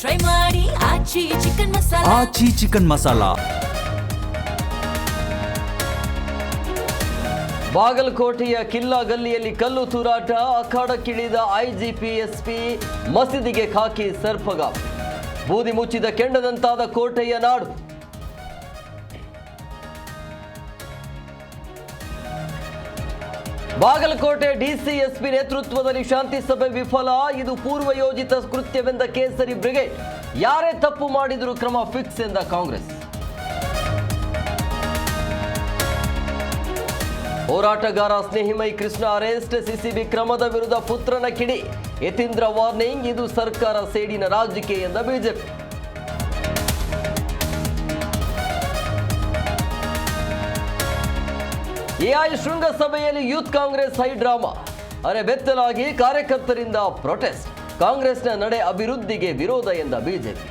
Try ಮಾಡಿ ಆಚಿ chicken masala. ಆಚಿ chicken masala. ಬಾಗಲಕೋಟೆಯ ಕಿಲ್ಲಾ ಗಲ್ಲಿಯಲ್ಲಿ ಕಲ್ಲು ತೂರಾಟ, ಅಖಾಡಕ್ಕಿಳಿದ ಐಜಿಪಿ ಎಸ್ಪಿ, ಮಸೀದಿಗೆ ಖಾಕಿ ಸರ್ಪಗಾಮ್. ಬೂದಿ ಮುಚ್ಚಿದ ಕೆಂಡದಂತಾದ ಕೋಟೆಯ ನಾಡು. ಬಾಗಲಕೋಟೆ ಡಿಸಿಎಸ್ಪಿ ನೇತೃತ್ವದಲ್ಲಿ ಶಾಂತಿ ಸಭೆ ವಿಫಲ. ಇದು ಪೂರ್ವಯೋಜಿತ ಕೃತ್ಯವೆಂದ ಕೇಸರಿ ಬ್ರಿಗೇಡ್. ಯಾರೇ ತಪ್ಪು ಮಾಡಿದರೂ ಕ್ರಮ ಫಿಕ್ಸ್ ಎಂದ ಕಾಂಗ್ರೆಸ್. ಹೋರಾಟಗಾರ ಸ್ನೇಹಿಮೈ ಕೃಷ್ಣ ಅರೆಸ್ಟ್, ಸಿಸಿಬಿ ಕ್ರಮದ ವಿರುದ್ಧ ಪುತ್ರನ ಕಿಡಿ. ಯತೀಂದ್ರ ವಾರ್ನಿಂಗ್, ಇದು ಸರ್ಕಾರ ಸೇಡಿನ ರಾಜಕೀಯ ಎಂದ ಬಿಜೆಪಿ. ಎಐ ಶೃಂಗಸಭೆಯಲ್ಲಿ ಯೂತ್ ಕಾಂಗ್ರೆಸ್ ಹೈ ಡ್ರಾಮಾ. ಬೆತ್ತಲಾಗಿ ಕಾರ್ಯಕರ್ತರಿಂದ ಪ್ರೊಟೆಸ್ಟ್. ಕಾಂಗ್ರೆಸ್ನ ನಡೆ ಅಭಿವೃದ್ಧಿಗೆ ವಿರೋಧ ಎಂದ ಬಿಜೆಪಿ.